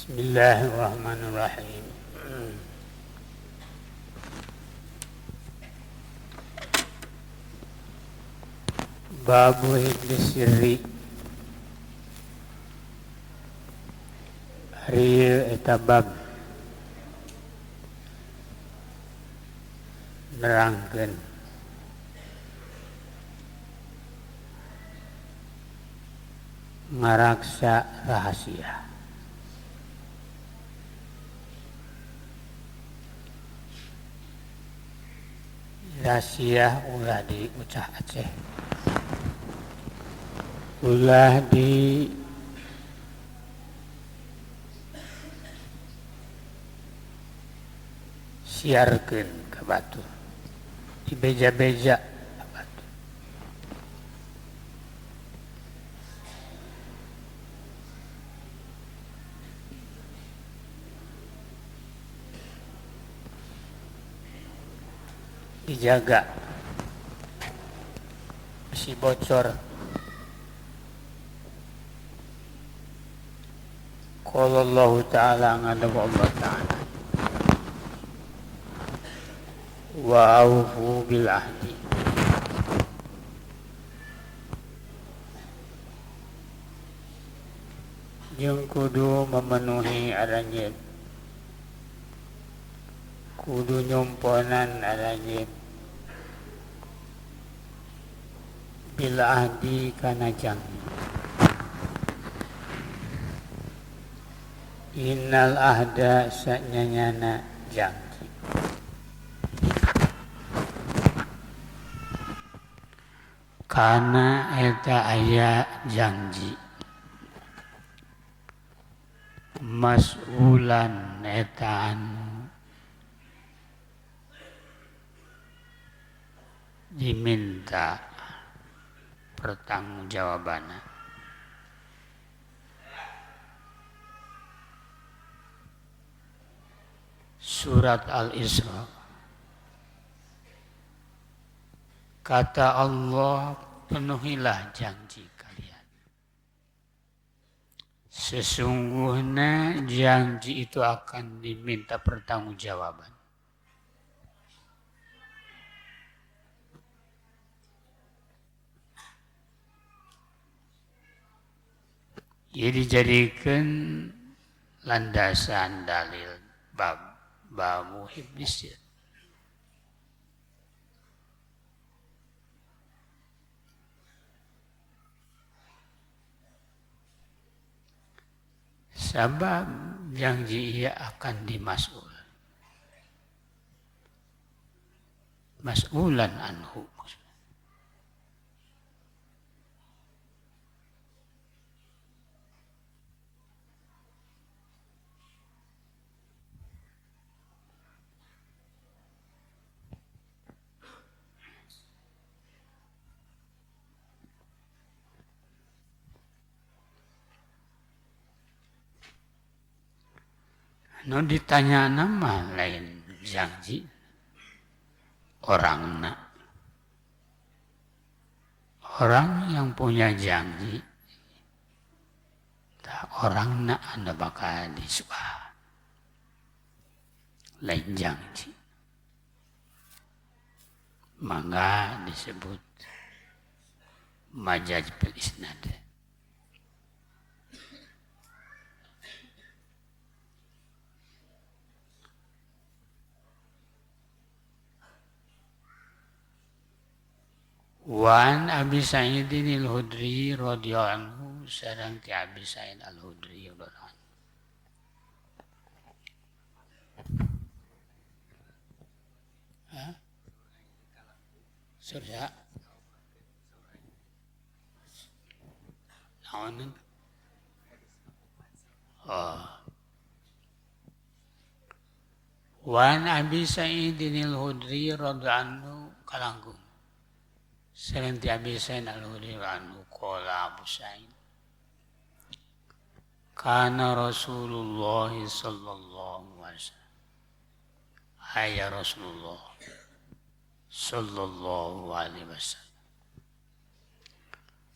Bismillahirrahmanirrahim. Babu hiblis sirri. Hari eta bab nerangkeun ngaraksa rahasia. Rahasia ulah diucah Aceh, ulah di siarkeun ka batur, dibeja-beja ka batur. Dijaga si bocor. Qala Allah Ta'ala ngadawu Allah Ta'ala wa aufu bil ahdi jeung kudu memenuhi aranjeun, kudu nyomponan aranjeun bil ahdi kana janji. Innal ahda sanyanyana janji. Kana eta aya janji. Mas'ulan eta anu diminta pertanggungjawabanna. Surat Al-Isra. Kata Allah, penuhilah janji kalian. Sesungguhnya janji itu akan diminta pertanggungjawaban. Ia dijadikan landasan dalil babu hiblis sirri. Sabab janji ia akan dimas'ul. Mas'ulan anhu. Ditanya nama lain janji orangna. Orang yang punya janji, orangna anda bakal disuah. Lain janji. Maka disebut majaz bil isnad. Wan Abi Sa'idin al-Hudri radhiyallahu anhu, sareng ti Abi Sa'id al-Hudri radhiyallahu anhu. Surya. Naon? Wan Abi Sa'idin al-Hudri radhiyallahu anhu kalangkung. Sareng ti Abi Sa'id al-Hudri anhu qala Abu Sa'id. Kana Rasulullah sallallahu alaihi wasallam. Hayya Rasulullah sallallahu alaihi wasallam.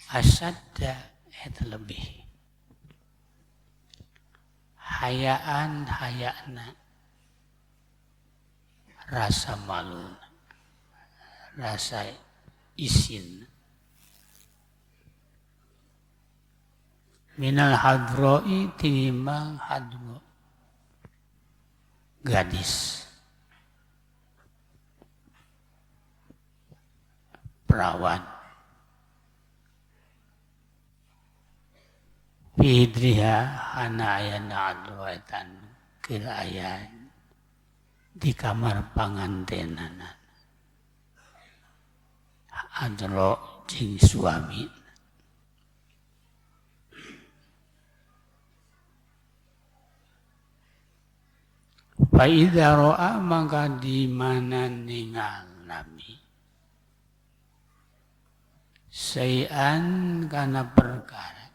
Asadda eta lebih. hayakna rasa malu, rasa isin. Minal hadroi tinimbang hadro, gadis, perawan. Bidriha hana ayana hadroetan kirayan di kamar pangantenanan. Hadro jing suami. Fa'idha ro'a maka di mana ningal Nabi sayan kana perkara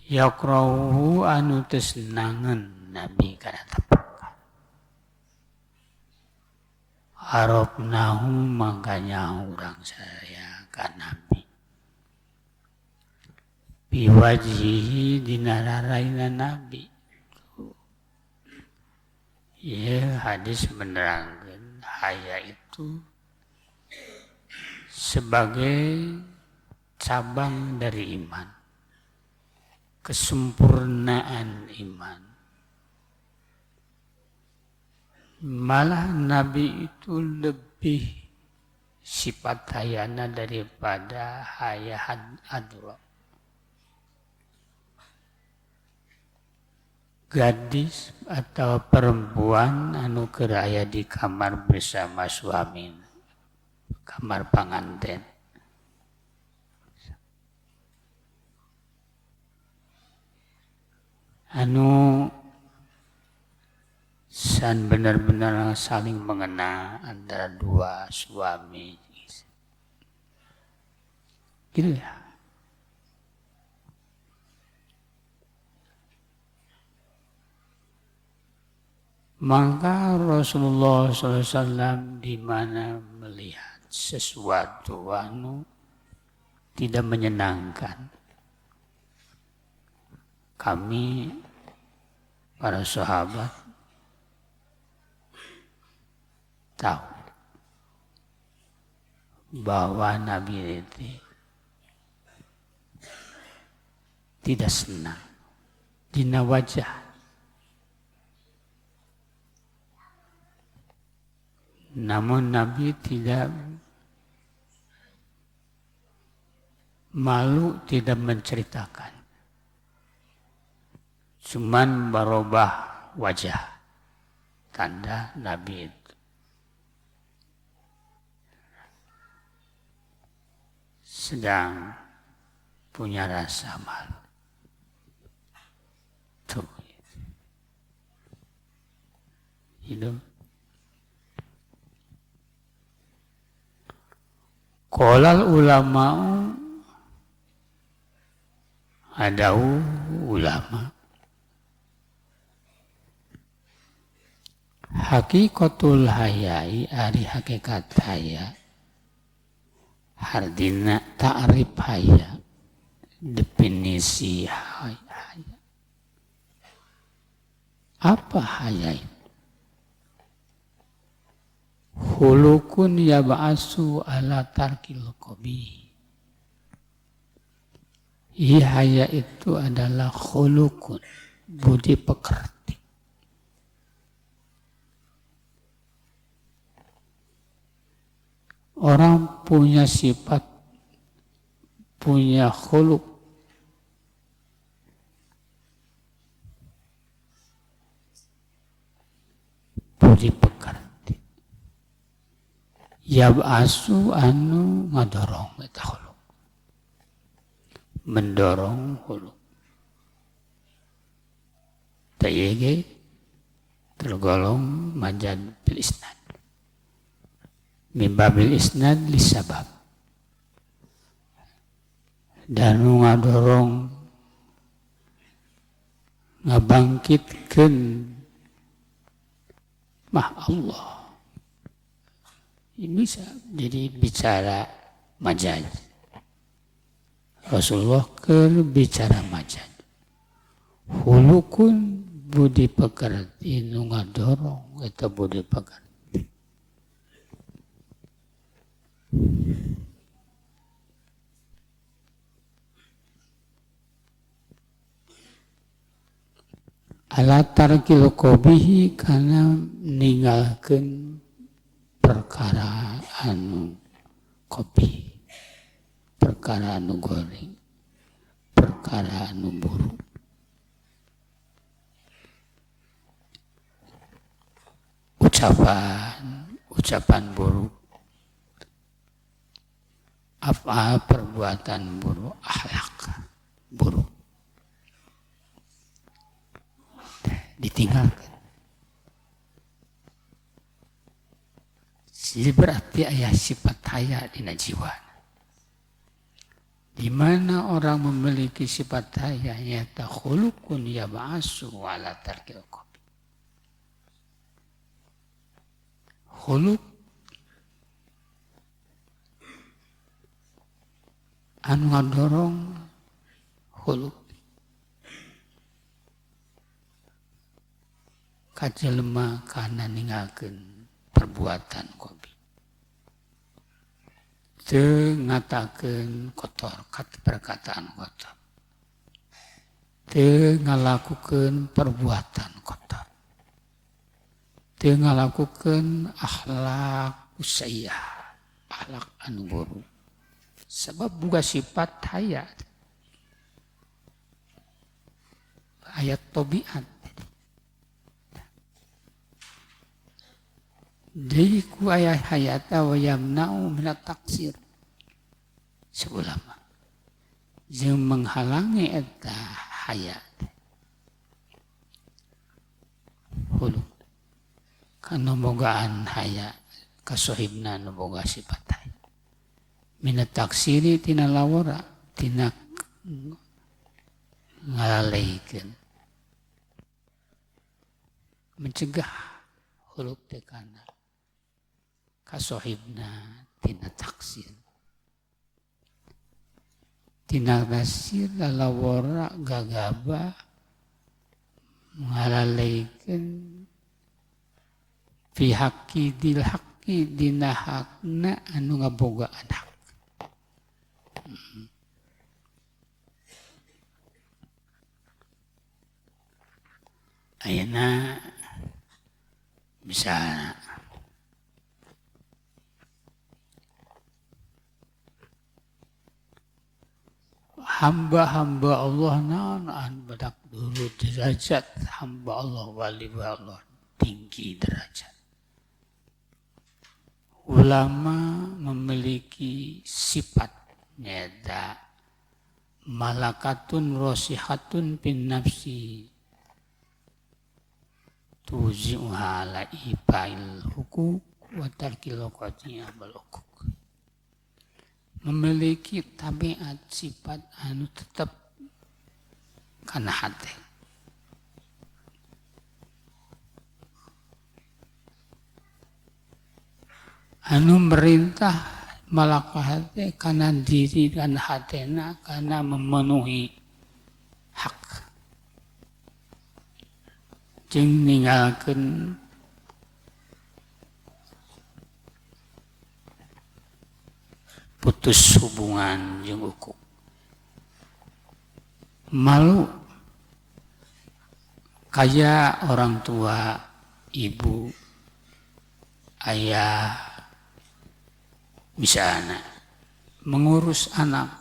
yakrahu anu tesnangen Nabi kana perkara arabnahu makanya orang saya kan Nabi biwajihi dinararaina Nabi. Ya, hadis menerangkan haya itu sebagai cabang dari iman, kesempurnaan iman. Malah Nabi itu lebih sifat hayana daripada haya hadra. Gadis atau perempuan anu keraya di kamar bersama suami, kamar panganten. Anu san benar-benar saling mengena antara dua suami. Gitu ya. Maka Rasulullah SAW di mana melihat sesuatu anu tidak menyenangkan, kami para sahabat tahu bahwa Nabi itu tidak senang dina wajah. Namun Nabi tidak malu, tidak menceritakan. Cuman barobah wajah, tanda Nabi itu. Sedang punya rasa malu. Tuh. Hidup. Qolal ulama'u, ada ulama. Hakikatul hayai ari hakikat haya. Hardina ta'rif haya. Definisi haya. Apa haya itu? Khulukun yab'asu ala tarkil qabih. Haya itu adalah khulukun, budi pekerti. Orang punya sifat, punya khuluk. Budi pekerti. Yab'asu anu ngadorong eta khuluk. Mendorong khuluk. Tayege tergolong majad bil isnad. Mimbabil isnad lisabab. Dan ngadorong ngabangkitkeun mah Allah. Ini bisa jadi bicara majaz. Rasulullah bicara majaz. Hulukun budi pekerti nu ngadorong eta budi pekerti. Ala tarkil qabihi kana ninggalkeun perkara anu kopi, perkara anu goreng, perkara anu buruk. Ucapan buruk, af'al perbuatan buruk, akhlak buruk ditinggalkan. Jadi berarti aya sifat haya dina jiwa. Di mana orang memiliki sifat haya nyata khuluqun yab'asu ala tarkil qabi. Khuluq anu ngadorong khuluq kajelema kana ninggalkeun perbuatan qabi. Teu ngatakeun kotor, perkataan kotor. Teu ngalakukeun perbuatan kotor. Teu ngalakukeun akhlak usayah, akhlak anu buruk. Sebab boga sifat haya. Ayat tabiat. Jadi ku ayah hayata wa yamna'u minat taksir. Sebelama. Jeung menghalangi eta hayat. Huluk. Kana bogaan hayat. Kasohibna nu boga sifat hayat. Minat taksiri tina lawara. Tina ngalaleykeun. Mencegah huluk tekana. Kasohibna tina taksir. Tina taksir lalawara gagaba ngalaleykeun fi haqqi dil haqqi dina hakna anu ngabogaan hak. Ayeuna misalna hamba-hamba Allah naon badak dulu derajat hamba Allah wali Allah tinggi derajat. Ulama memiliki sifat nyata malakatun rosihatun bin nafsi tuzi'uha ala ibail hukuk wa tarkil qatiyah bal hukuk. Memiliki tabiat sifat anu tetap kana hati. Anu merintah malakah kana diri dan hatena kana memenuhi hak. Jeung ninggalkeun putus hubungan jeung ukuk. Malu kaya orang tua, ibu, ayah, misalnya mengurus anak.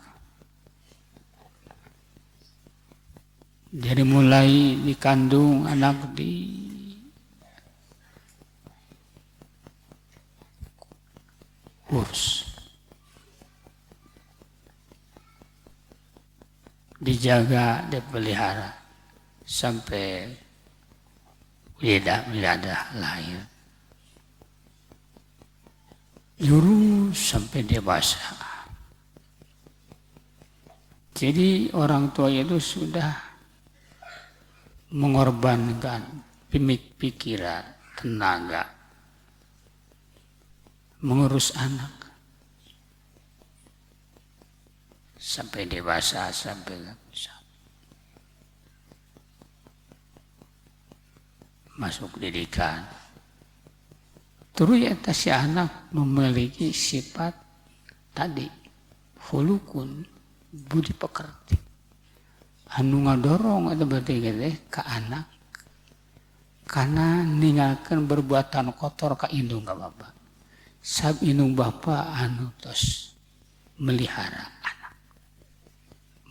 Dari mulai dikandung anak urus. Dijaga, dipelihara sampai wiladah lahir. Lurus sampai dewasa. Jadi orang tua itu sudah mengorbankan pikiran, tenaga, mengurus anak. Sampai dewasa, sampai bisa. masuk didikan. Terus ya si anak memiliki sifat tadi hulukun budi pekerti. Anu ngadorong atau berarti ke anak karena ninggalkan berbuatan kotor ka indung ka bapak. Sab indung bapak anu tos melihara anak.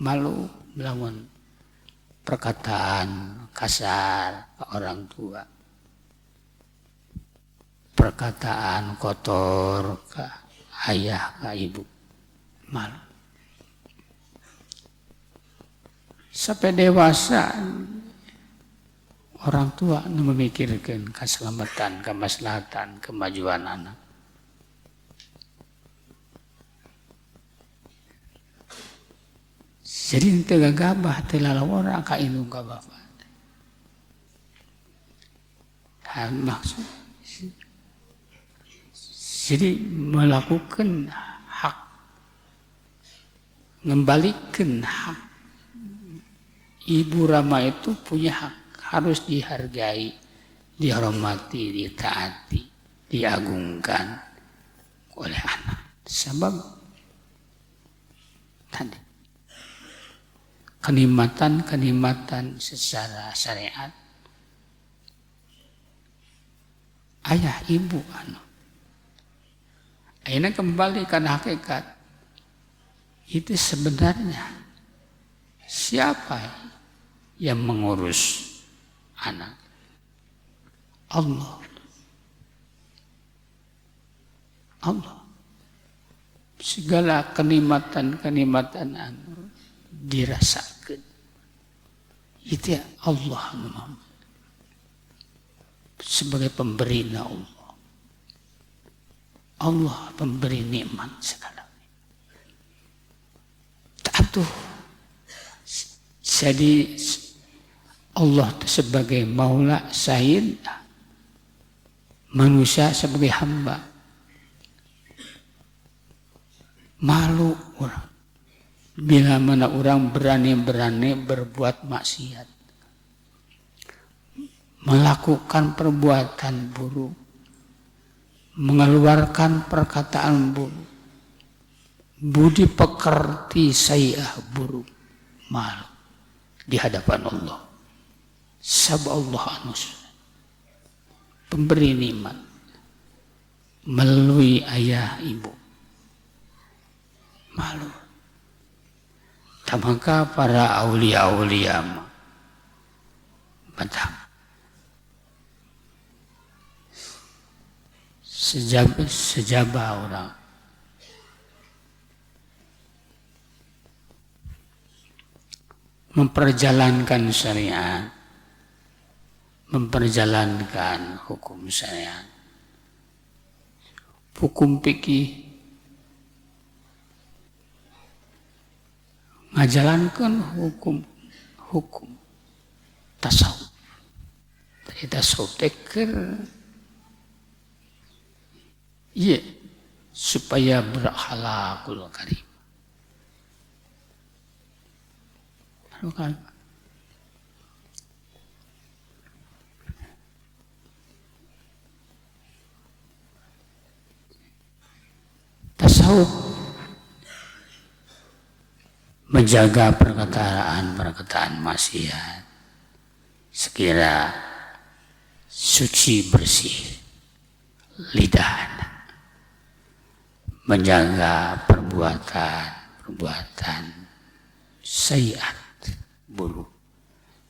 Malu melawan perkataan kasar ke orang tua. Perkataan kotor ke ayah, ke ibu. Malu. Sampai dewasa, orang tua memikirkan keselamatan, kemaslahatan, kemajuan anak. Jadi itu gagabah, telala orang ka indung ka bapak. Maksud, jadi melakukan hak, mengembalikan hak. Ibu Rama itu punya hak, harus dihargai, dihormati, ditaati, diagungkan oleh anak. Sebab tadi kenikmatan secara syariat ayah ibu akhirnya kembali ke hakikat itu sebenarnya siapa yang mengurus anak? Allah. Segala kenikmatan dirasakan. Itu ya Allah sebagai pemberi Allah. Allah pemberi nikmat segala. Taatuh. Jadi Allah sebagai Maula Sayyid, manusia sebagai hamba. Malu orang. Bila mana orang berani berbuat maksiat. Melakukan perbuatan buruk. Mengeluarkan perkataan buruk. Budi pekerti sayyi'ah buruk. Malu di hadapan Allah. Sabab Allah pemberi nikmat melalui ayah ibu. Malu. Maka para aulia batang sejabah orang memperjalankan syariat, memperjalankan hukum syariat, hukum fikih, ngajalankan hukum tasawuf. Dari tasawuf teker, iya, supaya berakhlakul karim. Bukan. Tasawuf menjaga perkataan maksiat sekira suci bersih lidah, menjaga perbuatan sayyi'at buruk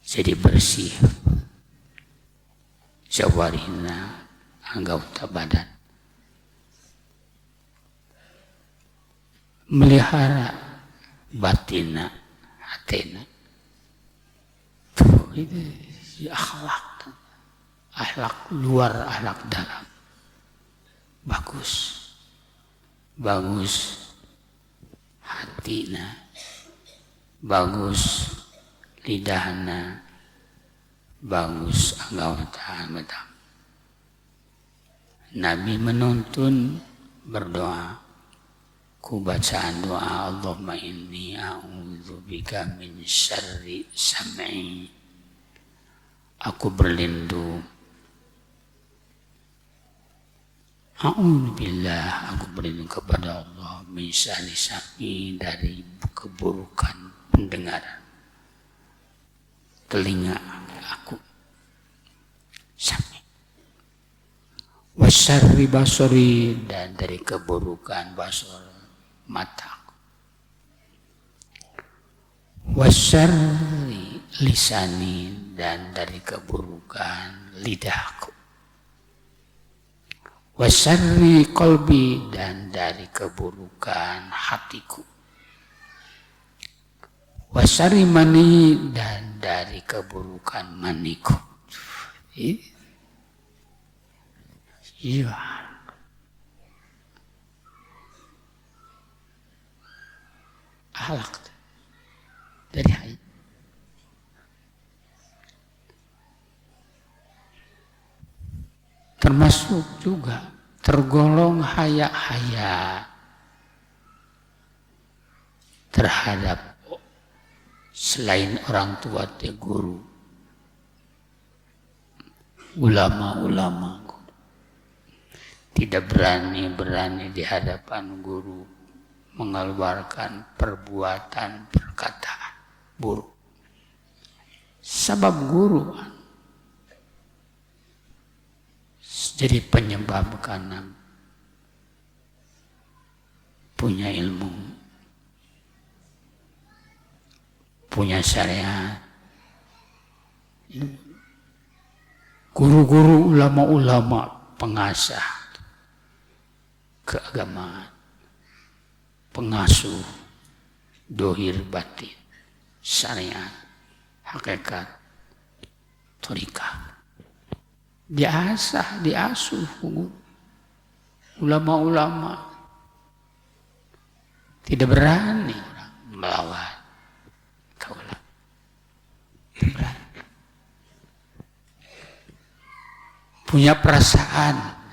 jadi bersih jawarihna anggota badan, melihara batina hatina. Tuh itu akhlak luar, akhlak dalam. Bagus hatina, bagus lidahna, bagus anggota badan. Nabi menuntun berdoa. Ku bacaan doa Allahumma inni a'udzubika min syarri sam'i. Aku berlindung A'udzubillah, aku berlindung kepada Allah min syarri sami, dari keburukan pendengaran telinga aku, sami. Wa syarri basari, dan dari keburukan basar mataku. Wa syarri lisani, dan dari keburukan lidahku. Wa syarri qalbi, dan dari keburukan hatiku. Wa syarri mani, dan dari keburukan maniku. Iya. Akhlak dari haid. Termasuk juga tergolong haya-haya terhadap selain orang tua, guru, ulama-ulama. Tidak berani di hadapan guru mengeluarkan perbuatan, perkataan buruk. Sebab guru jadi penyebab karena punya ilmu, punya syariat. Guru-guru, ulama-ulama, pengasah keagamaan, pengasuh dohir batin, syariat, hakikat, thariqah. Diasuh ulama-ulama. Tidak berani orang melawan kaulah. Tidak berani. Punya perasaan.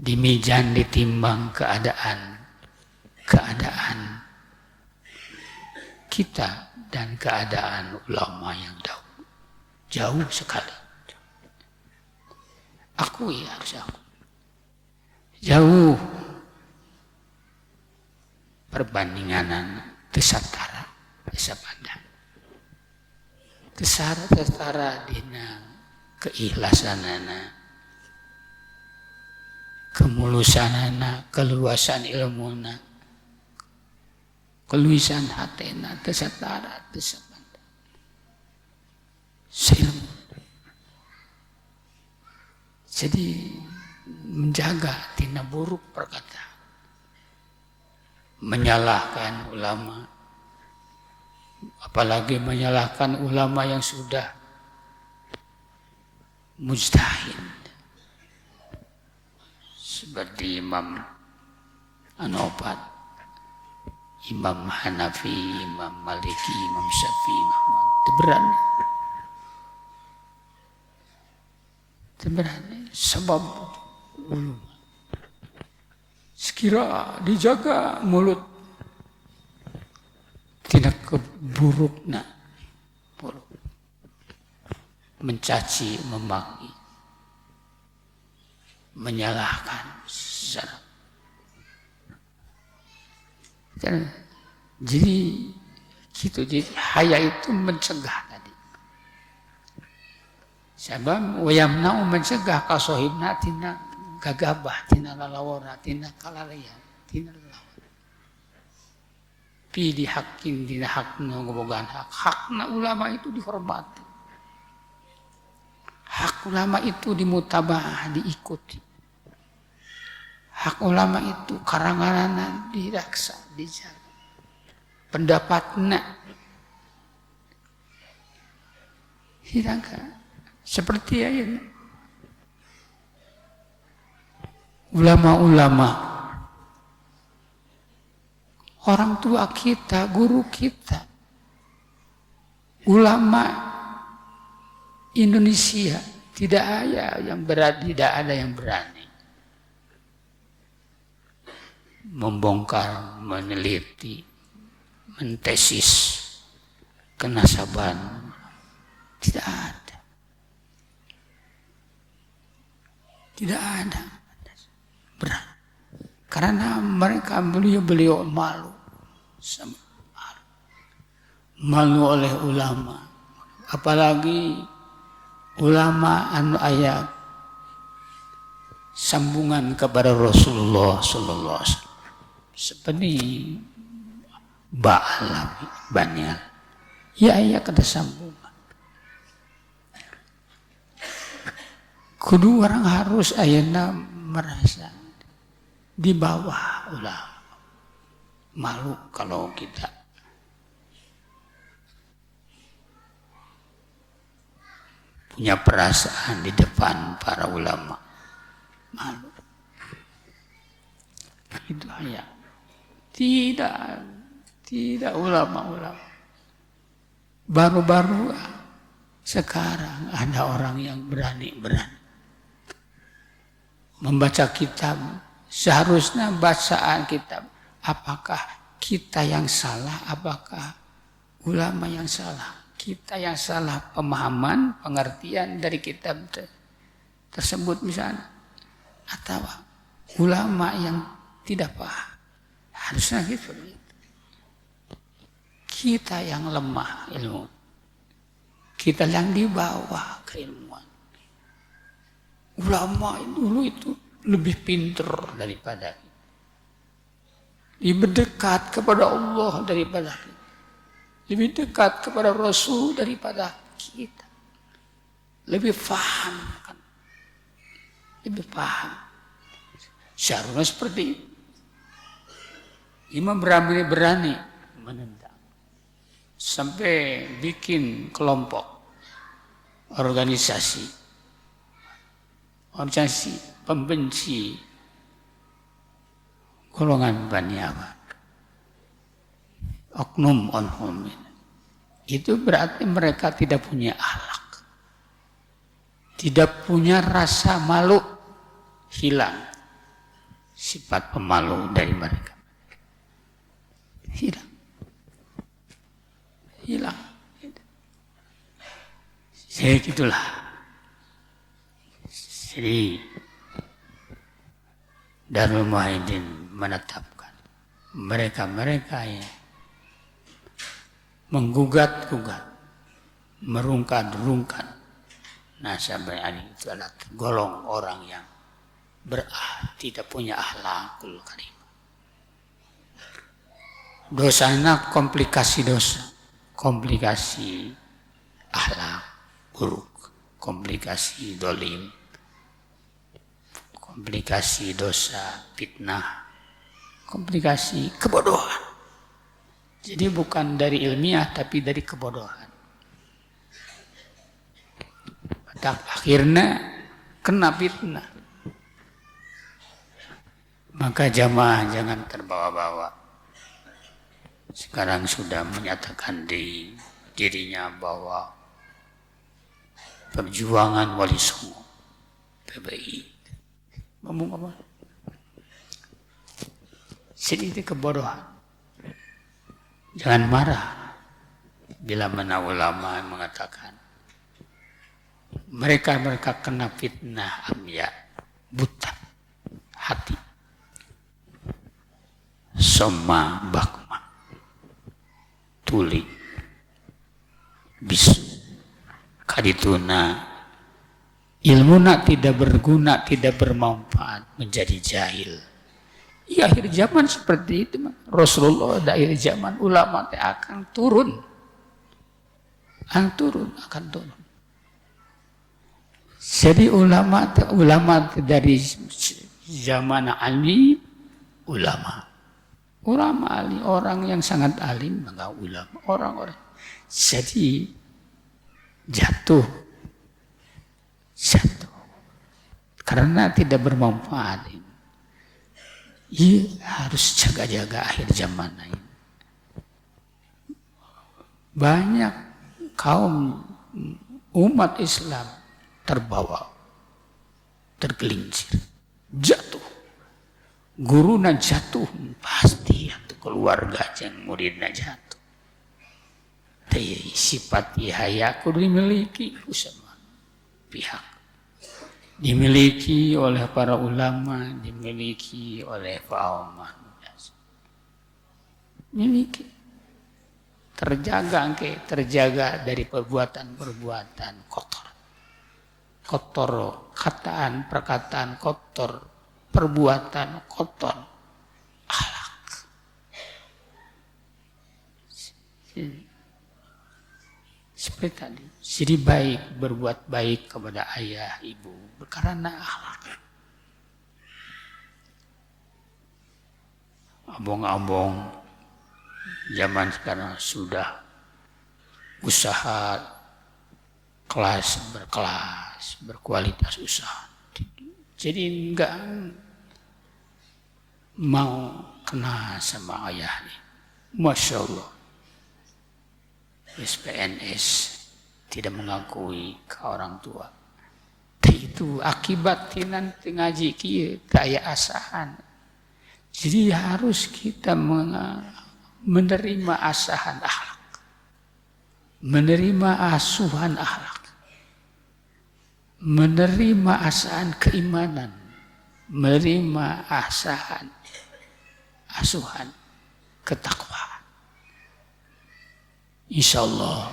Di mizan ditimbang keadaan kita dan keadaan ulama yang jauh sekali. Harus aku. Jauh perbandingan tersetara, sepadan. Tersetara dina keikhlasanana, kemulusanana, keluasan ilmuna, keluasan hatena, tersetara, tersepadan. Jadi menjaga tina buruk perkataan, menyalahkan ulama, apalagi menyalahkan ulama yang sudah mujtahid seperti Imam Anopat, Imam Hanafi, Imam Maliki, Imam Syafi'i, berani sebab sekira dijaga mulut tidak keburukna, buruk, mencaci, memaki, menyalahkan secara. Jadi gitu, jadi haya itu mencegah tadi. Sebab wayamna'u mencegah kasohibna tina gagabah, tina lalawara, tina kalarian, tina lalawan. Pi dihakin, tina hakna ngebogaan hak. Hakna ulama itu dihormati. Hak ulama itu dimutabah, diikuti. Hak ulama itu karanganana diraksa, dijaga. Pendapatna dijaga. Seperti ayat ulama-ulama, orang tua kita, guru kita, ulama Indonesia, tidak ada yang berani membongkar, meneliti, mentesis kenasaban. Tidak ada. Tidak ada. Berat. Karena mereka beliau malu. Malu oleh ulama. Apalagi ulama ayat sambungan kepada Rasulullah sallallahu alaihi wasallam. Seperti Ba'alam banyak. Ya kata sambungan. Kudu orang harus ayana merasa di bawah ulama. Malu kalau kita punya perasaan di depan para ulama. Malu. Itu hanya tidak ulama-ulama. Baru-baru sekarang ada orang yang berani membaca kitab. Seharusnya bacaan kitab, apakah kita yang salah, apakah ulama yang salah? Kita yang salah pemahaman, pengertian dari kitab tersebut misalnya, atau ulama yang tidak paham. Harusnya gitu. Kita yang lemah ilmu, kita yang di bawah keilmuan. Ulama dulu itu lebih pintar daripada kita. Lebih dekat kepada Allah daripada kita. Lebih dekat kepada Rasul daripada kita. Lebih paham kan? Lebih paham. Seharusnya seperti itu. Imam berani menentang. Sampai bikin kelompok organisasi pembenci golongan Bani Abbas. Oknum onhum. Itu berarti mereka tidak punya akhlak. Tidak punya rasa malu. Hilang sifat pemalu dari mereka. Hilang. Jadi gitulah. Jadi Darul Muhyiddin menetapkan mereka yang menggugat, merungkat, nasabah ini itu adalah tergolong orang yang tidak punya akhlakul karimah. Dosanya komplikasi akhlak buruk, komplikasi dolim, komplikasi dosa, fitnah, komplikasi kebodohan. Jadi bukan dari ilmiah tapi dari kebodohan. Pada akhirnya kena fitnah. Maka jamaah jangan terbawa-bawa. Sekarang sudah menyatakan dirinya bahwa perjuangan Wali Songo PBI ngomong apa? Sedikit kebodohan. Jangan marah bila mana ulama mengatakan mereka kena fitnah amya, buta hati, soma bakma, tuli, bisu, kadituna, ilmuna tidak berguna, tidak bermanfaat, menjadi jahil. Di akhir zaman seperti itu, Rasulullah di akhir zaman ulama akan turun. Akan turun. Jadi ulama dari zaman Ali, ulama Ali, orang yang sangat alim, maka ulama, orang-orang. Jadi jatuh. Karena tidak bermanfaat. Ia harus jaga-jaga akhir zaman ini. Banyak kaum umat Islam terbawa, tergelincir, jatuh. Gurunya jatuh, pasti atau keluarga yang muridnya jatuh. Tapi sifat ihaya kudu dimiliki sama pihak. dimiliki oleh para ulama, dimiliki oleh kaum manusia. Miliki, terjaga dari perbuatan-perbuatan kotor. Kotor, perkataan kotor, perbuatan kotor, akhlak. Seperti tadi, jadi baik, berbuat baik kepada ayah, ibu, karena akhlak. Abong-abong zaman sekarang sudah usaha berkelas, berkualitas usaha. Jadi enggak mau kena sama ayahnya. Masya Allah. PNS tidak mengakui ke orang tua. Itu akibat nanti ngaji kieu daya asahan. Jadi harus kita menerima asahan akhlak. Menerima asuhan akhlak. Menerima asahan keimanan. Menerima asuhan ketakwaan. Insyaallah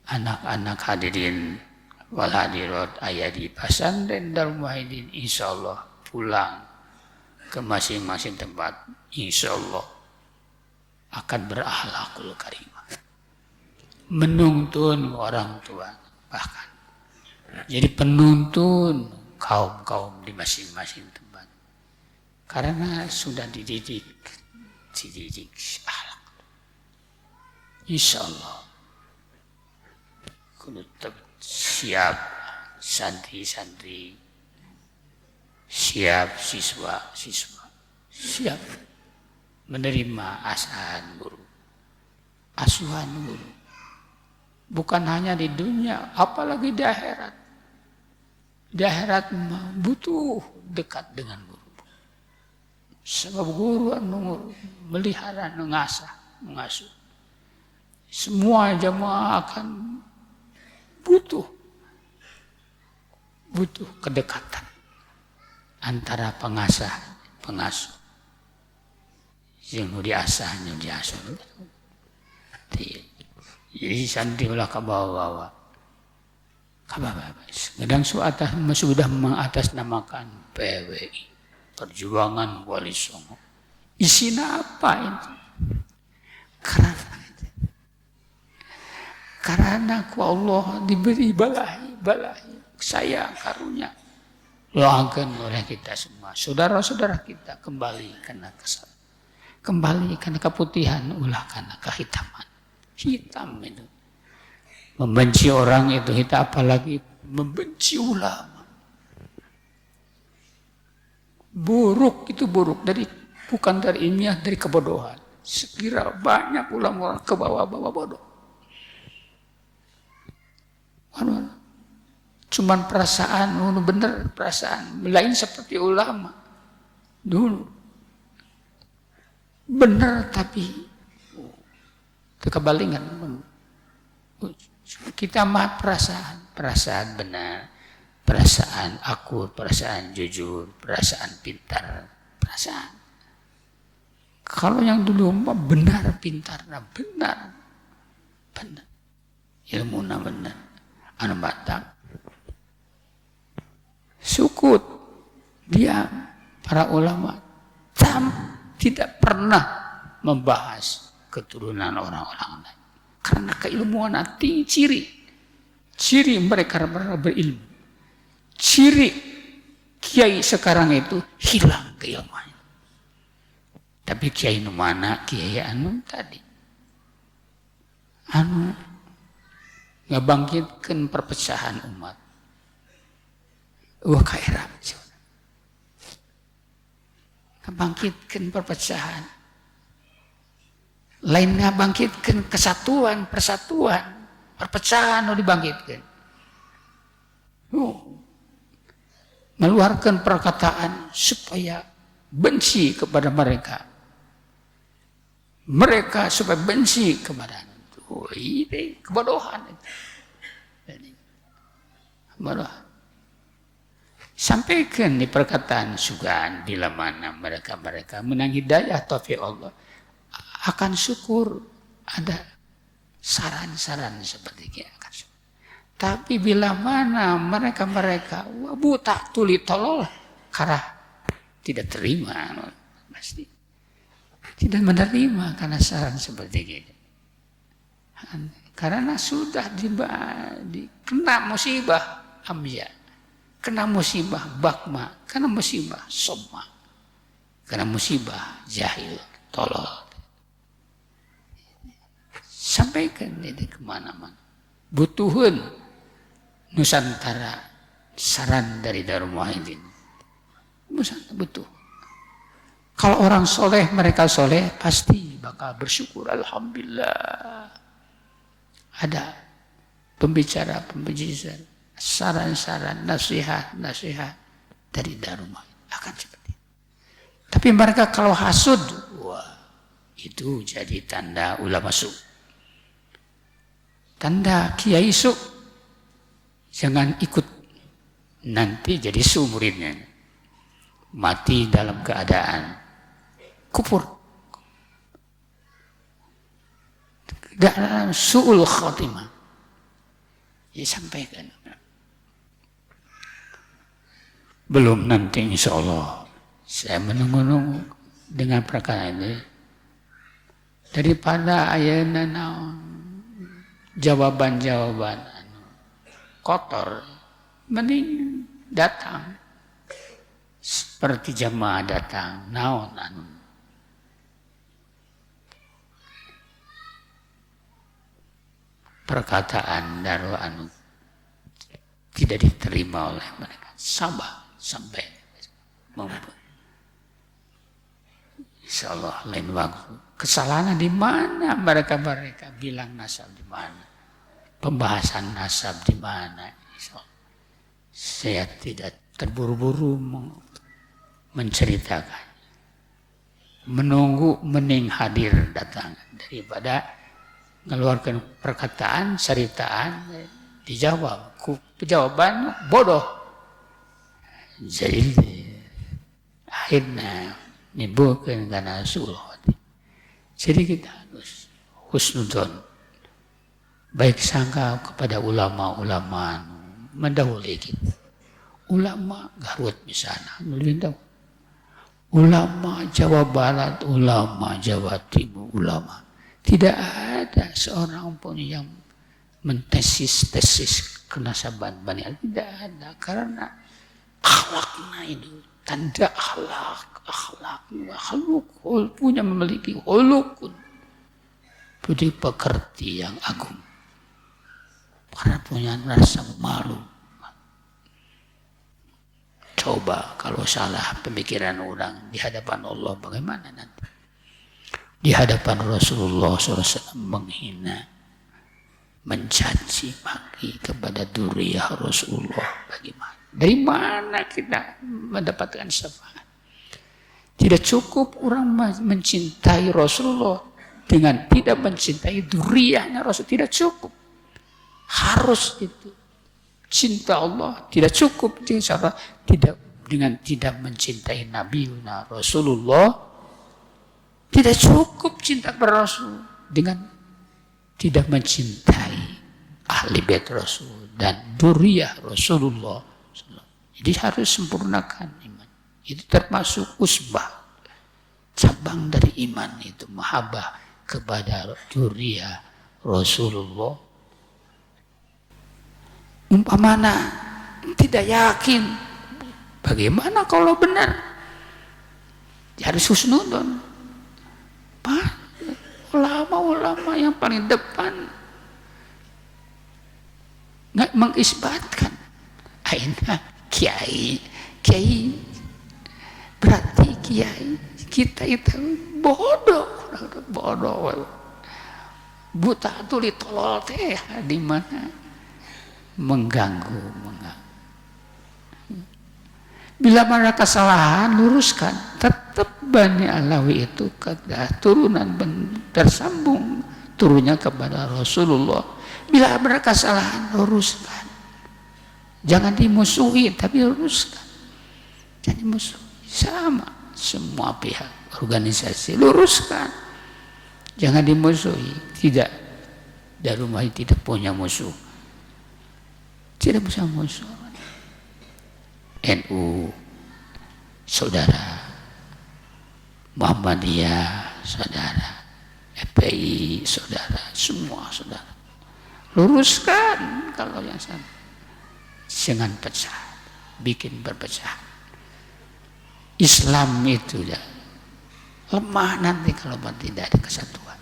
anak-anak hadirin wal hadirat ayah di pesantren Darul Muhyiddin insyaallah pulang ke masing-masing tempat insyaallah akan berakhlakul karimah, menuntun orang tua, bahkan jadi penuntun kaum-kaum di masing-masing tempat karena sudah dididik akhlak. Insyaallah kudu siap santri-santri, siap siswa-siswa, siap menerima asuhan guru. Bukan hanya di dunia, apalagi di akhirat. Di akhirat butuh dekat dengan guru. Sebab guru melihara, mengasuh. Semua jamaah akan butuh kedekatan antara pengasuh yang diasah. Jadi santri ulah ke bawah. Kadang sudah mengatasnamakan PWI, Perjuangan Wali Songo. Isinya apa itu? Karena ku Allah diberi balahi, sayang karunia. Doakan oleh kita semua, saudara-saudara kita kembali karena keputihan, ulah karena kehitaman. Hitam itu. Membenci orang itu hitam, apalagi membenci ulama. Buruk bukan dari ilmiah, dari kebodohan. Sekira banyak ulama ke bawah-bawah bodoh. Cuman perasaan, bener perasaan. Lain seperti ulama. Dulu. Bener tapi kebalingan. Kita mah perasaan benar. Perasaan akur, perasaan jujur, perasaan pintar, perasaan. Kalau yang dulu mah benar, pintar, benar. Ilmu benar. Anu Batak sukut dia para ulama tidak pernah membahas keturunan orang-orang lain karena keilmuan ciri mereka berilmu, ciri kiai sekarang itu hilang keilmuannya. Tapi kiai mana kiai tadi ngebangkitkan perpecahan umat. Kairam. Ngebangkitkan perpecahan. Lain ngebangkitkan kesatuan, persatuan, perpecahan dibangkitkan. Meluarkan perkataan supaya benci kepada mereka. Mereka supaya benci kepada ini kebodohan. Bodoh. Sampaikan di perkataan sugaan bila mana mereka menang hidayah taufik Allah akan syukur, ada saran-saran seperti itu. Tapi bila mana mereka buta tuli tolol karena tidak terima, pasti tidak menerima karena saran seperti itu. Karena sudah kena musibah amya, kena musibah bakma, kena musibah somma, kena musibah jahil, tolol. Sampaikan ini kemana-mana. Butuhun Nusantara saran dari Darul Muhyiddin. Nusantara butuh. Kalau orang soleh, mereka soleh, pasti bakal bersyukur. Alhamdulillah. Ada pembicara, saran-saran, nasihat dari Darul Muhyiddin. Akan seperti itu. Tapi mereka kalau hasud, wah, itu jadi tanda ulama su. Tanda kiai su. Jangan ikut, nanti jadi su muridnya. Mati dalam keadaan kufur. Dalam su'ul khatimah. Ya sampaikan. Belum nanti insya Allah. Saya menunggu dengan perkara ini. Daripada ayana jawaban-jawaban kotor, mending datang seperti jamaah datang naon perkataan daru tidak diterima oleh mereka, sabar sampai mampu. Insyaallah lain waktu. Kesalahan di mana mereka bilang nasab di mana? Pembahasan nasab di mana? Saya tidak terburu-buru menceritakan. Menunggu mending hadir datang daripada mengeluarkan perkataan, ceritaan dijawab. Jawaban bodoh. Jadi akhirnya nimbulkan karena suul. Jadi kita harus husnudzon. Baik sangka kepada ulama-ulama mendahului kita. Ulama Garut misalnya, ulama Jawa Barat, ulama Jawa Timur, ulama. Tidak ada seorang pun yang mentesis kenasaban Bani Ali. Tidak ada, karena akhlaknya itu tanda akhlak punya memiliki hulukun budi pekerti yang agung. Karena punya rasa malu. Coba kalau salah pemikiran orang di hadapan Allah bagaimana nanti? Di hadapan Rasulullah SAW menghina, mencaci maki kepada dzurriyyah Rasulullah bagaimana? Dari mana kita mendapatkan syafaat? Tidak cukup orang mencintai Rasulullah dengan tidak mencintai dzurriyyahnya Rasul, tidak cukup. Harus itu cinta Allah, tidak cukup dengan tidak mencintai Nabi Rasulullah, tidak cukup cinta kepada Rasul dengan tidak mencintai ahli bait Rasul dan dzurriyyah Rasulullah. Jadi harus sempurnakan iman. Itu termasuk usbah, cabang dari iman itu mahabbah kepada dzurriyyah Rasulullah. Umpamana tidak yakin, bagaimana kalau benar? Harus husnudon. Ulama-ulama yang paling depan nggak mengisbatkan. Aina kiai berarti kiai kita itu bodoh, buta tuli tolol teh di mana? Mengganggu. Bila mana kesalahan luruskan, tetap Bani Alawi itu turunan tersambung turunnya kepada Rasulullah. Bila ada kesalahan luruskan, jangan dimusuhi tapi luruskan. jadi musuh. Sama semua pihak organisasi luruskan, jangan dimusuhi. Tidak, Darul Wahid tidak punya musuh, tidak bisa musuh. NU saudara, Muhammadiyah saudara, FPI saudara, semua saudara. Luruskan kalau yang sana, jangan pecah, bikin berpecah. Islam itu ya lemah nanti kalau tidak ada kesatuan.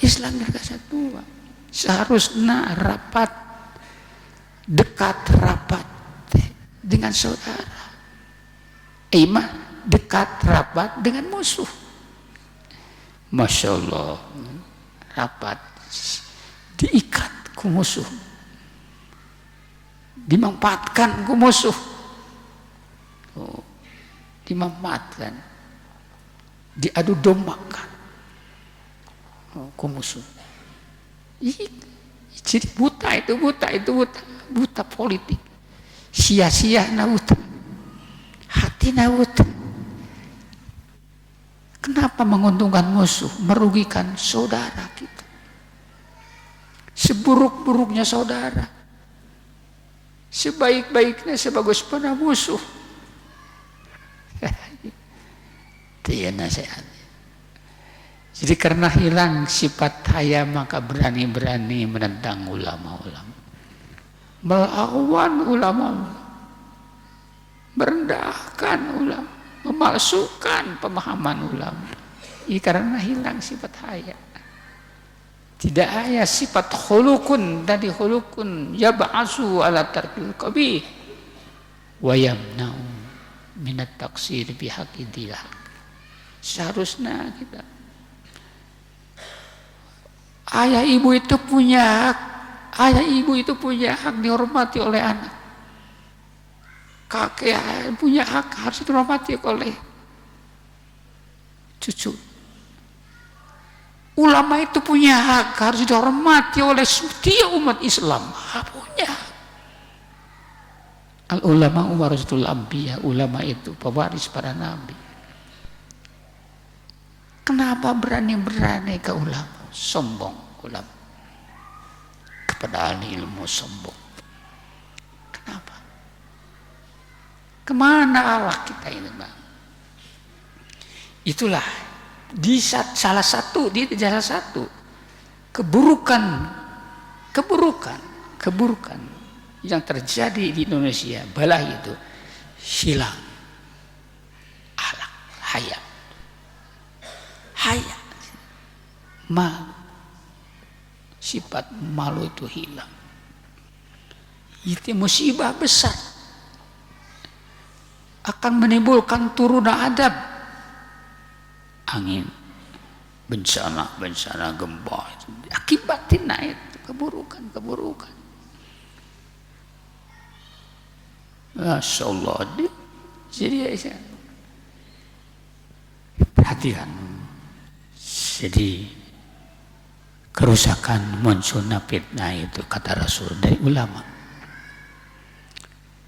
Islam ada kesatuan, seharusnya rapat, dekat rapat dengan saudara. Iman dekat rapat dengan musuh. Masya Allah, rapat diikat ke musuh, dimanfaatkan ke musuh, dimanfaatkan, diadu dombakan ke musuh. Jadi buta politik, sia-sia nauta, hati nauta. Kenapa menguntungkan musuh, merugikan saudara kita? Seburuk-buruknya saudara, sebaik-baiknya, sebagus pada musuh. Itu ya nasihat. Jadi karena hilang sifat haya, maka berani-berani menentang ulama-ulama, melawan ulama, merendahkan ulama, memalsukan pemahaman ulama. Ini karena hilang sifat haya. Tidak hanya sifat khulukun, tadi khulukun yab'asu ala tarkil qabih wa yamna'u minat taksir bihaqidil haq. Seharusnya kita, ayah ibu itu punya hak, ayah ibu itu punya hak dihormati oleh anak. Kakek punya hak harus dihormati oleh cucu. Ulama itu punya hak harus dihormati oleh setiap umat Islam. Punya. Al ulama warasatul anbiya, ulama itu pewaris para nabi. Kenapa berani-berani ke ulama? Sombong ulama. Kepada ahli ilmu sombong. Kenapa? Kemana Allah kita ini, Bang? Itulah di salah satu keburukan yang terjadi di Indonesia, balah itu hilang akhlak, haya, malu, sifat malu itu hilang. Itu musibah besar, akan menimbulkan turunan adab, angin, bencana gempa, itu akibatin itu keburukan. Masya Allah. Jadi perhatikan. Jadi kerusakan munculnya fitnah itu kata Rasul dari ulama.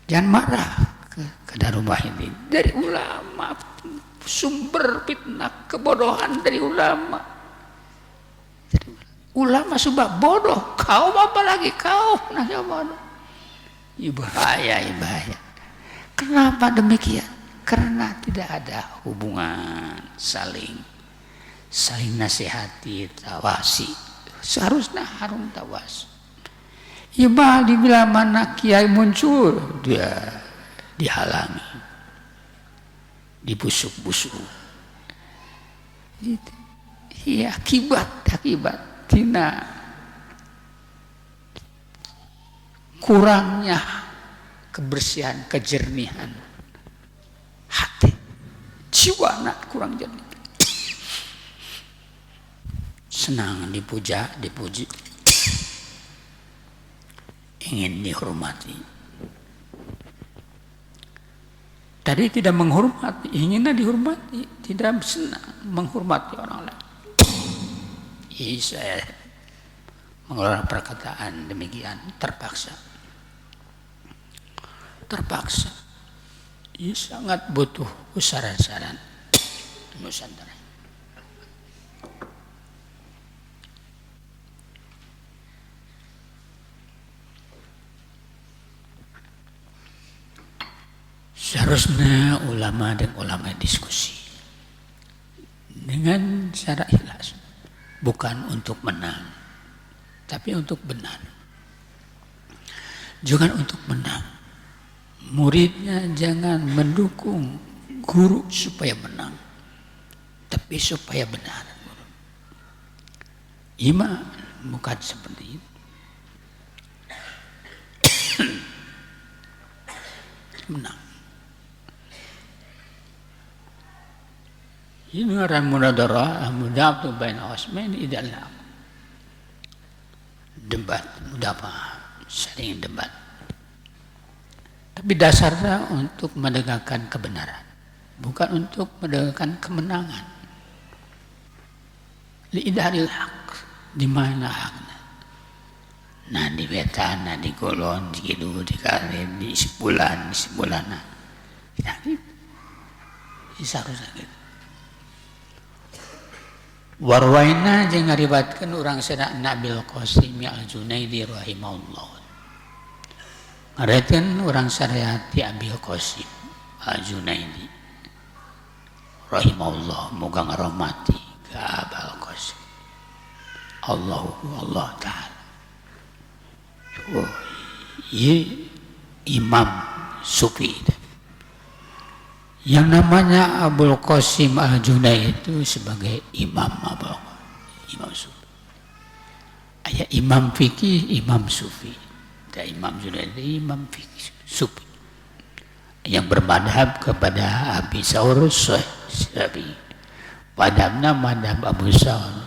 Jangan marah ke Darul Wahid, dari ulama. Sumber fitnah kebodohan dari ulama. Ulama sudah bodoh, kau apa lagi kau nanya bodoh. Bahaya. Kenapa demikian? Karena tidak ada hubungan saling nasihati, tawasi. Seharusnya harun tawasi. Ibah dibilang mana kiai muncul, dia dihalangi, dibusuk-busuk. Iya, akibat tina kurangnya kebersihan, kejernihan hati, jiwa nak kurang jernih. Senang dipuji, ingin dihormati. Tadi tidak menghormati, inginnya dihormati, tidak senang menghormati orang lain. Saya mengeluarkan perkataan demikian terpaksa. sangat butuh saran-saran Nusantara. Seharusnya ulama dan ulama diskusi dengan cara ikhlas, bukan untuk menang, tapi untuk benar. Jangan untuk menang. Muridnya jangan mendukung guru supaya menang, tapi supaya benar. Iman bukan seperti itu. Menang. Ini orang munadarah, mudabtu baina khasmain idallah. Debat, mudabah, saling debat. Tapi dasarnya untuk menegakkan kebenaran, bukan untuk menegakkan kemenangan. Li'idharil haq, di mana haknya? Nah di wetan, nah di golon, di kidul, di karin, di sebulan, nah itu seharusnya gitu. Warwaina jeung ngariwatkeun urang sadaya Nabil Qasim Al-Junaidi rahimahullah. Ngariwatkeun urang sadaya ti Abil Qasim Al-Junaidi rahimahullah, moga ngarahmati ka Abul Qasim. Allah taala. Oh, ieu imam sufi. Yang namanya Abul Qasim Al-Junaidi itu sebagai imam sufi. Ada imam fikih, imam sufi. Ada imam Junaidi, imam fikih, sufi. Yang bermadhab kepada Abi Saur Syafi'i. Madhabnya madhab Abu Saur.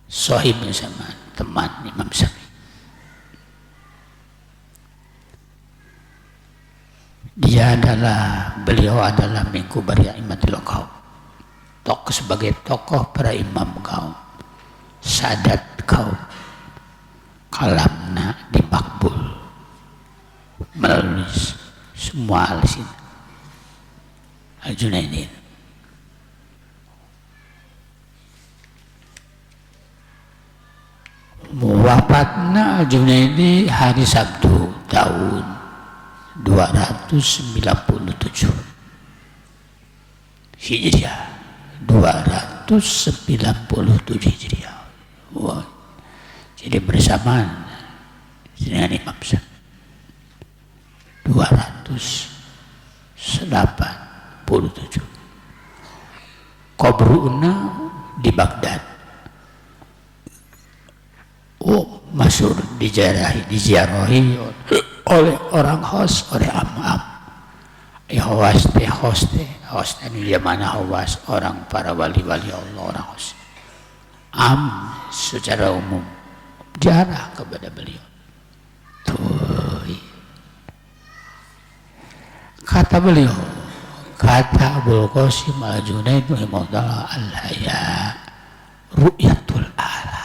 Sahib sama teman Imam Syafi'i. Beliau adalah min kubari a'immatil qaum. Sebagai tokoh para imam kaum, sadat kaum, kalamna dimakbul melalui semua alisin Al-Junaidi. Wafatna Al-Junaidi hari Sabtu tahun 297 Hijriah, 297 Hijriah. Wah, jadi bersamaan dengan Imam Syafi'i 287. Kuburnya di Baghdad. Oh, masyhur diziarahi oleh orang Khawas, oleh am-am. Khawas ini mana Khawas, orang para wali-wali Allah, orang Khawas. Am secara umum jarah kepada beliau. Tuh. Kata beliau, kata Abul Qasim Al-Junaidi rahimahullah, al-haya ru'yatul ala.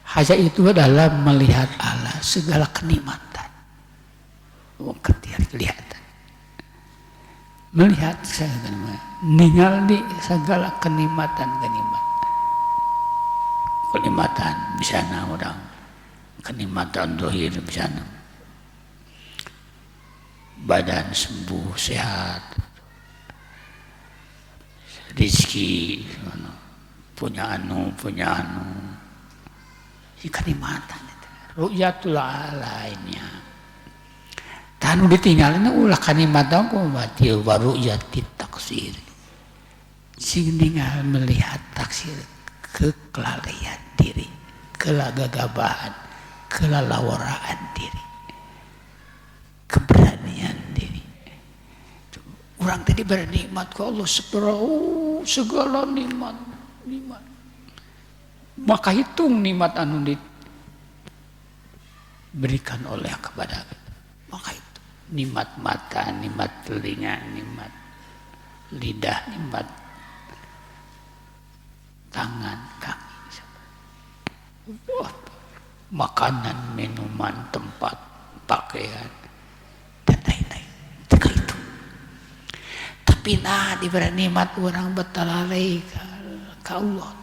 Haja itu adalah melihat Allah, segala kenikmatan. Kelihatan. Melihat ningali segala kenikmatan. Kenikmatan bisa orang, kenikmatan dohir bisa badan sembuh, sehat, rezeki, punya anu. Kenikmatan itu. Ru'yatul alainnya. Tanu ditinggalin ulah kenikmatan kok mati baru ru'yatit taksir. Sing tinggal melihat taksir, kekelalaian diri, kelagagabahan, kelalawaraan diri, keberanian diri. Orang tadi bernikmat ke Allah segala nikmat. Maka hitung nikmat anu diberikan oleh kepada kita. Maka itu nikmat mata, nikmat telinga, nikmat lidah, nikmat tangan, kaki, makanan, minuman, tempat, pakaian, dan sapina diberi nikmat orang betalalai ka Allah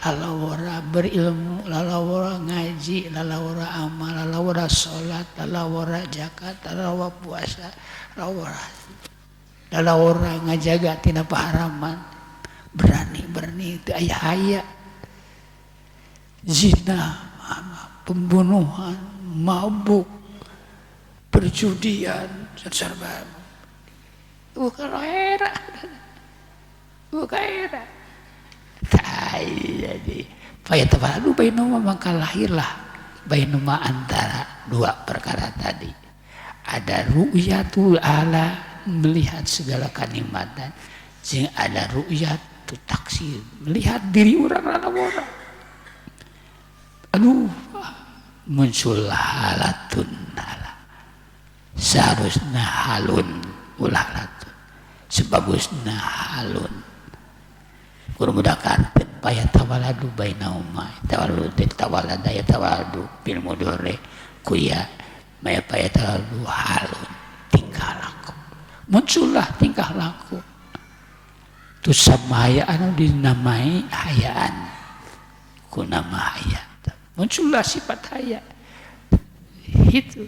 lalawara berilmu, lalawara ngaji, lalawara amal, lalawara sholat, lalawara zakat, lalawara puasa, lalawara ngajaga tina paharaman, berani itu aya haya, zina, pembunuhan, mabuk, perjudian, serba. Bukan era. Jadi fayatawaladu bainahuma, maka lahirlah bainahuma antara dua perkara tadi. Ada ru'yatul ala, melihat segala kenikmatan, sing ada ru'yatul taksir, melihat diri orang. Aduh, muncul halatun hala. Seharusnya halun ulah halatun, sebagusnya halun. Kurmudakan paya tawaladu bainahuma, tawalada ya tawaladu bil mudore kuya maya paya tawaladu halun, tingkah laku. Muncullah tingkah laku. Tu sama hayaan dinamai hayaan. Ku nama haya. Muncullah sifat haya. Itu.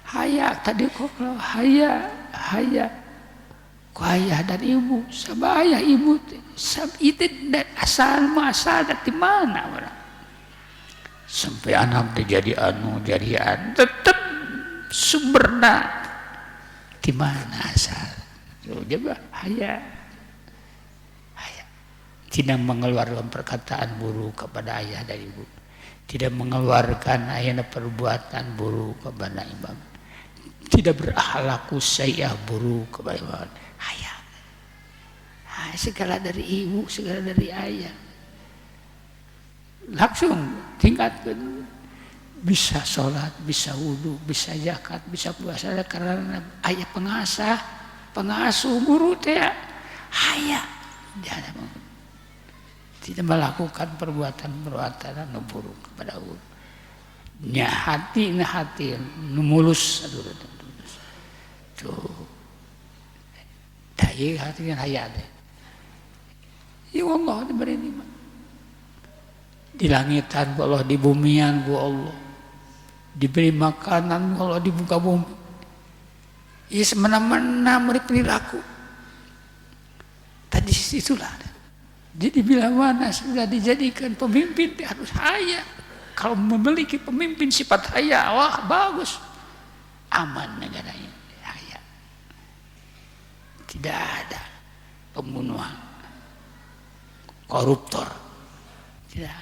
Haya tadi kok haya. Ku ayah dan ibu, sama ayah ibu, itu asal dari mana orang? Sampai anak jadi jadian, tetap sumberna di mana asal? Coba haya, tidak mengeluarkan perkataan buruk kepada ayah dan ibu, tidak mengeluarkan ayana perbuatan buruk kepada imam, tidak berakhlak sayyi'ah buruk kepada imam. Ayah, segala dari ibu, segala dari ayah, langsung tingkatkan. Bisa sholat, bisa wudhu, bisa zakat, bisa puasa, karena ayah pengasuh guru teh ayah, tidak melakukan perbuatan anu buruk kepada guru. Hati mulus, tuh. Daya hati kan hayat. Ya Allah diberi nikmat. Di langitan ku Allah, di bumian ku Allah. Diberi makanan ku Allah di muka bumi. Ya semena-mena beri perilaku. Tadi itulah. Jadi bila mana sudah dijadikan pemimpin harus haya. Kalau memiliki pemimpin sifat haya, wah bagus. Aman negaranya. Tidak ada pembunuhan, koruptor, tidak.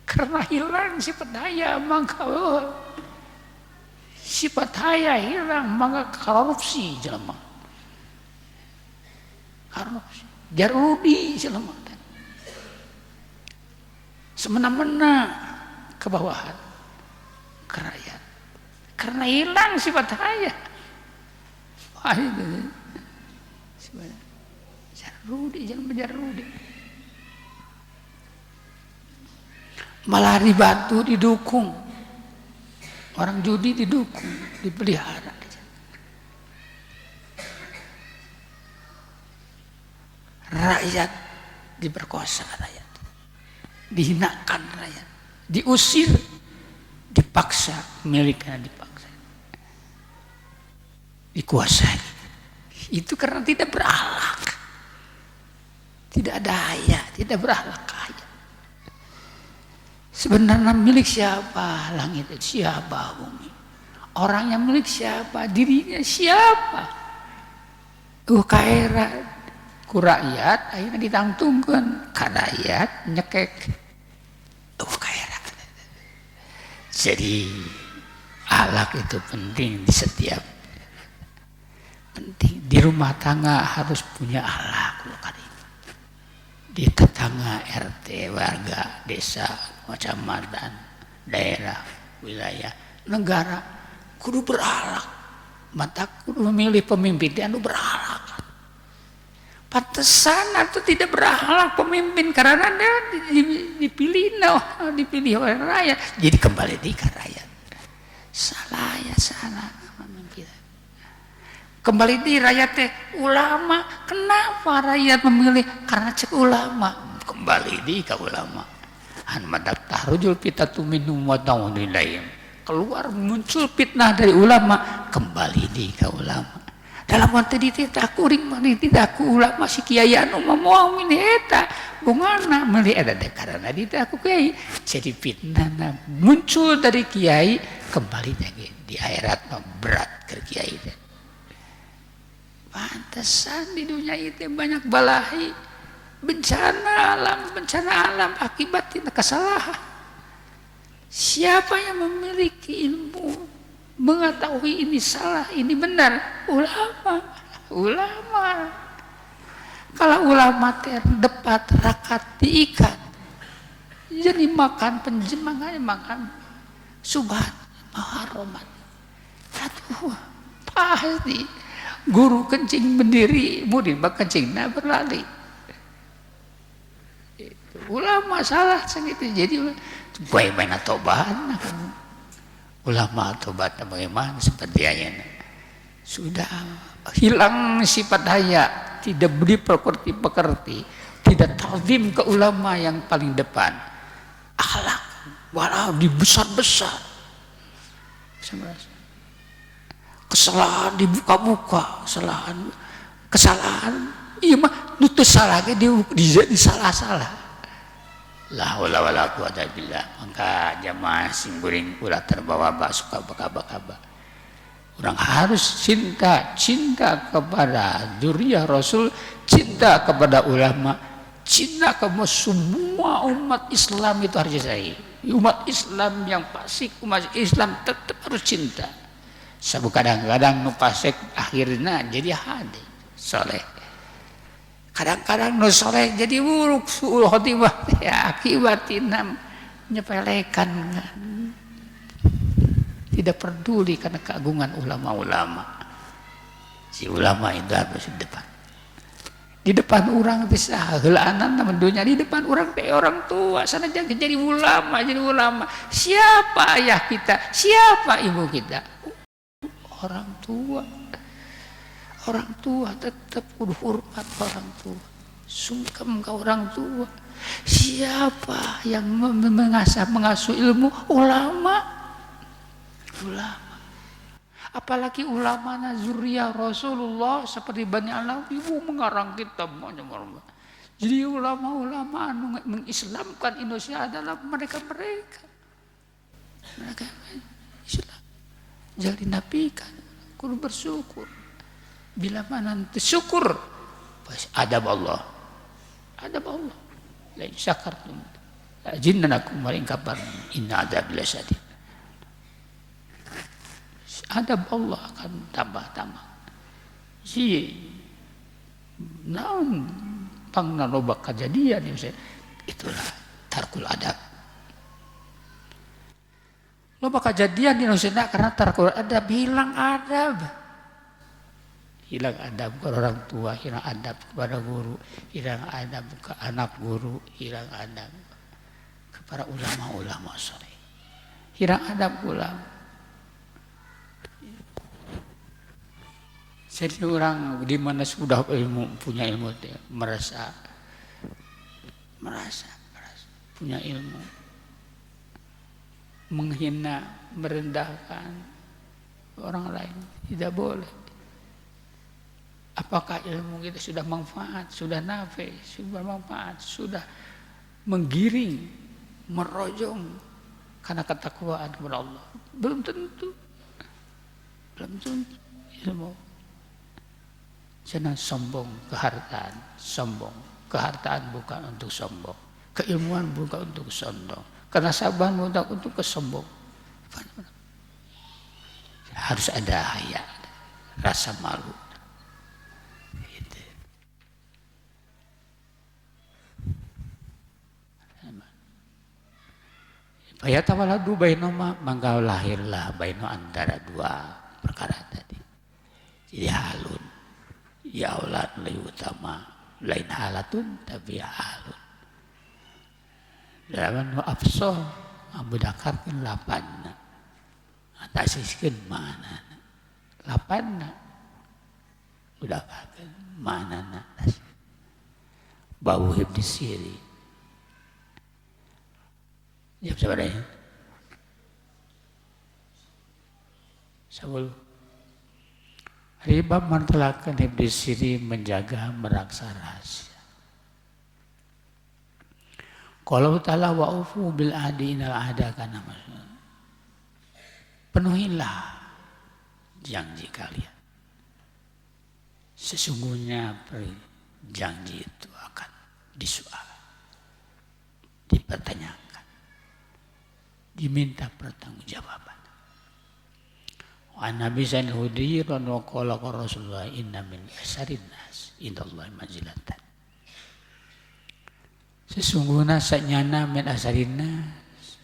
Karena hilang sifat haya, maka sifat haya hilang, maka korupsi jelema. Korupsi, jarudi jelema. Semena-mena kebawahan, kerakyat. Karena hilang sifat haya. Wah, itu. Jangan berjarudi. Malah dibantu, didukung. Orang judi didukung, dipelihara. Rakyat diperkosa, rakyat dihinakan, rakyat diusir, dipaksa, miliknya dipaksa, dikuasai. Itu karena tidak berakhlak, tidak ada haya, tidak berakhlak haya. Sebenarnya milik siapa langit, siapa bumi? Orang yang milik siapa? Dirinya siapa? Kaira ku rakyat, akhirnya ditangtungkan ka rakyat nyekek. Kaira. Jadi akhlak itu penting di setiap. Penting di rumah tangga harus punya akhlak loh karim. Di tetangga RT, warga, desa, kecamatan, daerah, wilayah, negara kudu berakhlak. Mata kudu memilih pemimpin yang berakhlak. Pantesan atau tidak berakhlak pemimpin karena dia dipilih oleh rakyat. Jadi kembali di rakyat. Salah ya salah pemimpin. Kembali di rakyat teh ulama. Kenapa rakyat memilih? Karena cek ulama. Kembali di ke ulama. Han madaktarujul pitatu minum wa ta'udilaim. Keluar muncul fitnah dari ulama. Kembali di ke ulama. Dalam waktu tidak kuring mani tidak ulama si kiai anu mau ini eta bungana meli ada karena tidak aku kiai jadi fitnah muncul dari kiai kembali lagi di akhirat berat ke kiai. Pantesan di dunia itu banyak balahi, bencana alam akibat tindak kesalahan. Siapa yang memiliki ilmu mengetahui ini salah, ini benar? Ulama. Kalau ulama terdepat rakat diikat, jadi makan penjemangannya makan subhat maharomat. Aduh, pasti. Guru kencing berdiri, murid kencingnya berlari. Itu ulama salah segitu. Jadi bagaimana tobat? Ulama tobat bagaimana seperti ayat. Sudah hilang sifat haya, tidak beri pekerti, tidak ta'zim ke ulama yang paling depan. Akhlak walau dibesar-besar. Kesalahan dibuka-buka, kesalahan iya mah nutus salahnya di salah-salah. La haula wala quwata billah. Maka jamaah sing guring ulah terbawa suka bakaba. Orang harus cinta kepada zuriyah Rasul, cinta kepada ulama, cinta kepada semua umat Islam itu harus saya. Umat Islam yang fasik, umat Islam tetap harus cinta. Sabu kadang-kadang nu fasik akhirnya jadi hadi soleh. Kadang-kadang nu soleh jadi buruk suul khotimah ya akibatina menyepelekan tidak peduli karena keagungan ulama-ulama. Si ulama itu harus di depan orang bisa helanan teman dunia di depan orang kayak orang tua sana jangan jadi ulama. Siapa ayah kita? Siapa ibu kita? Orang tua tetap kudu hormat orang tua, sungkem ke orang tua. Siapa yang mengasuh ilmu? Ulama. Apalagi ulama zuriyah Rasulullah seperti Bani Alam ibu mengarang kitab macam-macam. Jadi ulama-ulama mengislamkan Indonesia adalah mereka Islam. Jangan dinafikan, kudu bersyukur. Bila mana nanti syukur, adab Allah. La in syakartum la azidannakum wa in kafartum inna adzabi lasyadid. Adab Allah akan tambah. Si naon pangnaloba kejadian itulah tarkul adab. Loba kejadian di Indonesia karena tarkul adab, hilang adab ke orang tua, hilang adab kepada guru, hilang adab ke anak guru, hilang adab kepada ulama-ulama soleh, hilang adab ulama. Jadi orang di mana sudah punya ilmu merasa punya ilmu, menghina, merendahkan orang lain tidak boleh. Apakah ilmu kita sudah manfaat, sudah nafi, sudah manfaat, sudah menggiring, merojong karena ketakwaan kepada Allah? Belum tentu ilmu. Jangan sombong kehartaan bukan untuk sombong, keilmuan bukan untuk sombong. Karena sabar mudah untuk kesombong. Harus ada haya, rasa malu. Gitu. Fayatawaladu bainoma, maka lahirlah baino antara dua perkara tadi. Jadi halun, ya Allah lebih utama, lain halatun tapi halun. Dalam afsah membedakan lapanna atasiskeun mana lapanna udah kagak mana nak bau Ibnu Sirin. Jawab sebenarnya. Sebelum Ribab mentelakan Ibnu Sirin menjaga meraksa rahasia. Kalau ta'ala wa'ufu bil ahdi inal ahda kana mas'ul. Penuhilah janji kalian. Sesungguhnya janji itu akan disoal, dipertanyakan, diminta pertanggungjawaban. Wa Nabi sallallahu alaihi wasallam qala Rasulullah inna min asarin nas indallahi manzilatan. Sesungguhnya sanyana min asarin nas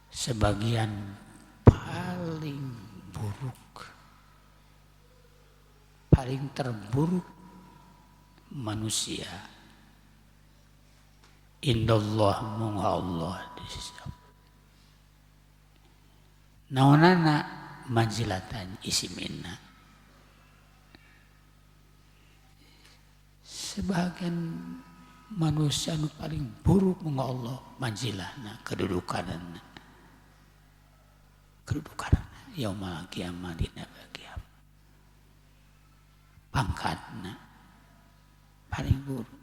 sebagian paling buruk, paling terburuk manusia indallah mungha Allah di sisi Allah. Naonana manzilatan isimina. Sebagian manusia nu paling buruk mungha Allah manzilahna kedudukanna. Kedudukanna yaumul qiyamah dina bagian. Pangkatna paling buruk.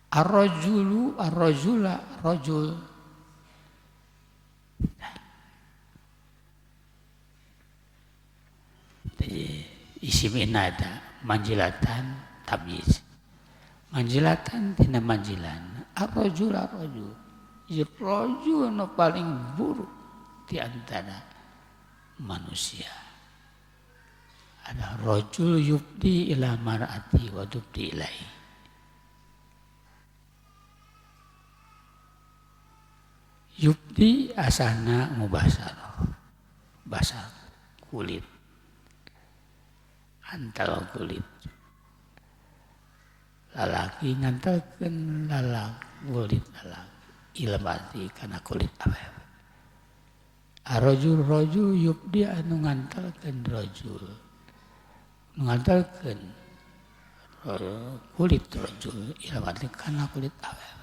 Ar-rajulu ar-rajula rajul. Jadi isim inada manjilatan tamyiz. Manjilatan tina manjilan. Ar-rajul ar-rajul. Rajul no paling buruk di antara manusia. Ada rajul yubdi ila mar'ati wa tubdi ilaihi. Yubdi asana mubasarah, basar kulit, antal kulit. Lalaki ngantalkeun lalaki kulit lalaki, ilmati kana kulit awewe. Arrajul rajul yubdi anu ngantalkeun rajul, ngantalkeun kulit rajul ilmati kana kulit awewe.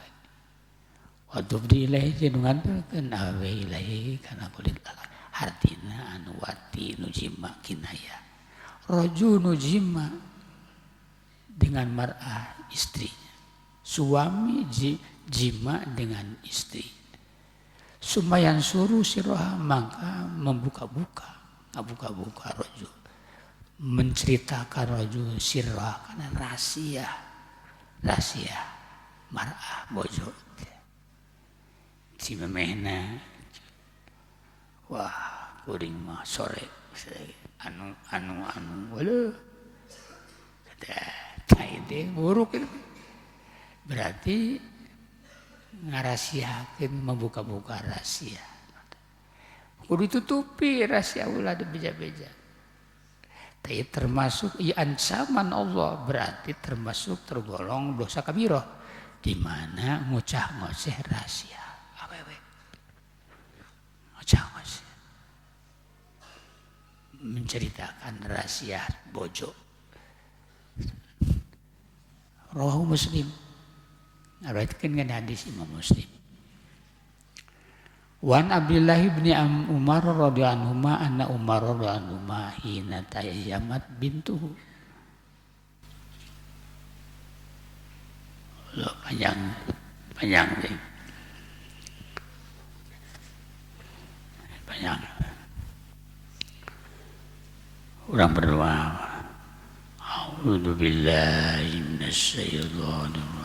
Wadub di ilahi jenungan kan awe ilahi karena kulit lalaki hartina anu wati nujima kinaya roju nujima dengan mar'ah istrinya, suami jima dengan istri. Sumayan suruh siroha maka membuka-buka roju, menceritakan roju siroha karena rahasia mar'ah bojo. Si memehna, wah kuring mah sore, anu, waduh, kata buruk itu, berarti ngarasiakeun membuka-buka rahasia. Kudu ditutupi rahasia ulah beja-beja. Tapi termasuk ancaman Allah berarti termasuk tergolong dosa kabirah, di mana ngoceh rahasia. Menceritakan rahasia bojo. Rawahu Muslim. Riwayatkeun kana hadis Imam Muslim. Wan Abdullah bin Umar radhiyallahu anhu anna Umar radhiyallahu anhu hina tayyamat bintuhu. Lo panjang deh. Panjang. Orang berdoa, A'udzu billahi minasyaitonir